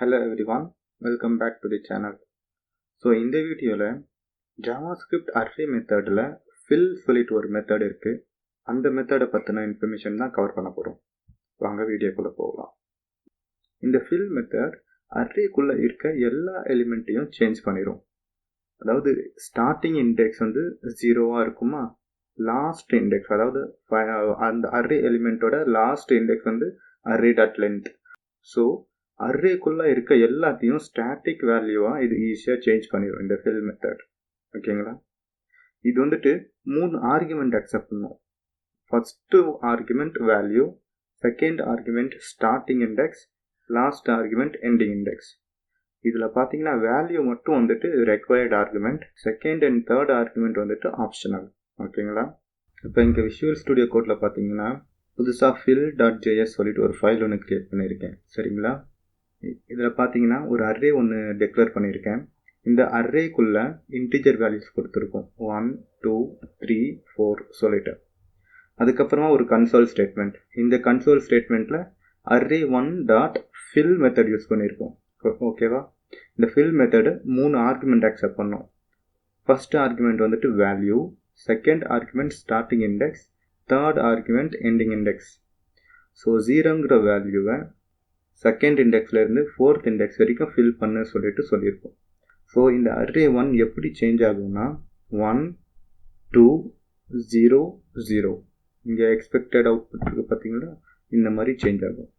Hello everyone, welcome back to the channel. So இந்த வீடியோல JavaScript array மெத்தட்ல fill சொல்லிட்டு ஒரு மெத்தட் இருக்கு. அந்த மெத்தடை பத்தின இன்ஃபர்மேஷன் தான் கவர் பண்ண போறோம். வாங்க வீடியோக்குள்ள போகலாம். இந்த fill மெத்தட் அரேக்குள்ள இருக்க எல்லா எலிமெண்ட்டையும் சேஞ்ச் பண்ணிரும். அதாவது ஸ்டார்டிங் இண்டெக்ஸ் வந்து 0வா இருக்குமா, லாஸ்ட் இண்டெக்ஸ் அதாவது அந்த அரே எலிமெண்டோட லாஸ்ட் இண்டெக்ஸ் வந்து array.length. ஸோ அரேக்குள்ள இருக்க எல்லாத்தையும் ஸ்டாட்டிக் வேல்யூவா இது ஈஸியா சேஞ்ச் பண்ணிடும் இந்த fill மெத்தட். ஓகேங்களா? இது வந்துட்டு 3 ஆர்குமெண்ட் அக்செப்ட் பண்ணும். First argument value, second argument starting index, last argument ending index. இதுல பாத்தீங்கன்னா வேல்யூ மட்டும் வந்துட்டு required argument, second and third argument வந்துட்டு ஆப்ஷனல். ஓகேங்களா? இப்போ இங்க விஷுவல் ஸ்டுடியோ கோட்ல பாத்தீங்கன்னா புதுசா fill.js சொல்லிட்டு ஒரு ஃபைல் ஒன்று கிரியேட் பண்ணியிருக்கேன். சரிங்களா? இதில் பார்த்தீங்கன்னா ஒரு அரே ஒன்று டெக்ளேர் பண்ணியிருக்கேன். இந்த அரேக்குள்ள இன்டிஜர் வேல்யூஸ் கொடுத்துருக்கோம், 1 2 3 4 சொல்லிட்டு. அதுக்கப்புறமா ஒரு கன்சோல் ஸ்டேட்மெண்ட். இந்த கன்சோல் ஸ்டேட்மெண்ட்டில் array1 dot fill method use பண்ணியிருக்கோம். ஓகேவா? இந்த fill மெத்தடு 3 ஆர்குமெண்ட் அக்செப்ட் பண்ணோம். ஃபர்ஸ்ட் ஆர்குமெண்ட் வந்துட்டு value, second argument starting index, third argument ending index. So 0ங்கிற வேல்யூவை செகண்ட் இண்டெக்ஸ்ல இருந்து ஃபோர்த் இண்டெக்ஸ் வரைக்கும் ஃபில் பண்ண சொல்லியிருக்கோம். ஸோ இந்த array1 எப்படி சேஞ்ச் ஆகும்னா 1 2 0 0. இங்கே எக்ஸ்பெக்டட் அவுட்புட் இருக்கு பார்த்தீங்களா, இந்த மாதிரி சேஞ்ச் ஆகும்.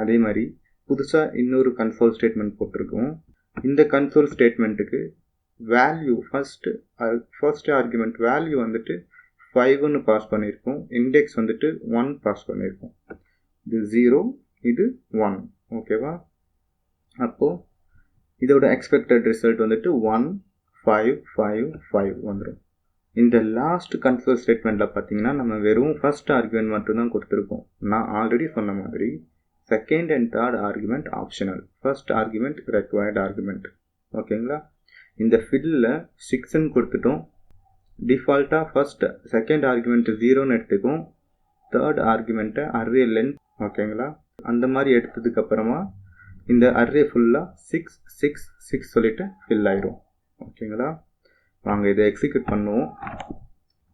அதே மாதிரி புதுசாக இன்னொரு கன்சோல் ஸ்டேட்மெண்ட் போட்டிருக்கோம். இந்த கன்சோல் ஸ்டேட்மெண்ட்டுக்கு வேல்யூ ஃபர்ஸ்ட் ஆர்குமெண்ட் வேல்யூ வந்துட்டு 5ன்னு பாஸ் பண்ணியிருக்கோம், இண்டெக்ஸ் வந்துட்டு 1 பாஸ் பண்ணியிருக்கோம். இது 0, இது 1. ஓகேவா? அப்போ இதோட எக்ஸ்பெக்டட் ரிசல்ட் வந்துட்டு 1 5 5 5 வந்துடும். இந்த லாஸ்ட் கன்சோல் ஸ்டேட்மெண்ட்ல பார்த்தீங்கன்னா நம்ம வெறும் ஃபர்ஸ்ட் ஆர்குமெண்ட் மட்டும்தான் கொடுத்துருக்கோம். நான் ஆல்ரெடி சொன்ன மாதிரி second and third argument optional, first argument required argument. ஓகேங்களா? இந்த ஃபில்ல 6ன்னு கொடுத்துட்டோம். டிஃபால்ட்டாக ஃபர்ஸ்ட் செகண்ட் ஆர்குமெண்ட் 0ன்னு எடுத்துக்கும், தேர்ட் ஆர்குமெண்ட்டை அரே லென்த். ஓகேங்களா? அந்த மாதிரி எடுத்ததுக்கு அப்புறமா இந்த அரே ஃபுல்லா 6 6 6 சொல்லிட்டு ஃபில் ஆயிரும். ஓகேங்களா? வாங்க இதை எக்ஸிக்யூட் பண்ணுவோம்.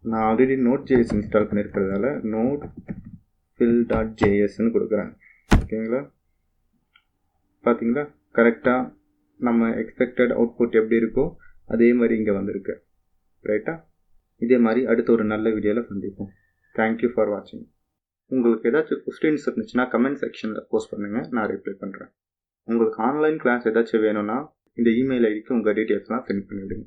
நான் ஆல்ரெடி Node.js இன்ஸ்டால் பண்ணியிருக்கிறதால node fill.jsன்னு கொடுக்குறேன். ஓகேங்களா? பார்த்தீங்களா, கரெக்டாக நம்ம எக்ஸ்பெக்டட் அவுட்புட் எப்படி இருக்கோ அதே மாதிரி இங்கே வந்திருக்கு. ரைட்டா? இதே மாதிரி அடுத்த ஒரு நல்ல வீடியோவில் சந்திப்போம். தேங்க்யூ ஃபார் வாட்சிங். உங்களுக்கு ஏதாச்சும் கொஸ்டின்ஸ் இருந்துச்சுன்னா கமெண்ட் செக்ஷனில் போஸ்ட் பண்ணுங்கள், நான் ரிப்ளை பண்ணுறேன். உங்களுக்கு ஆன்லைன் கிளாஸ் ஏதாச்சும் வேணும்னா இந்த இமெயில் ஐடிக்கு உங்கள் டீட்டெயில்ஸ்லாம் சென்ட் பண்ணிவிடுங்க.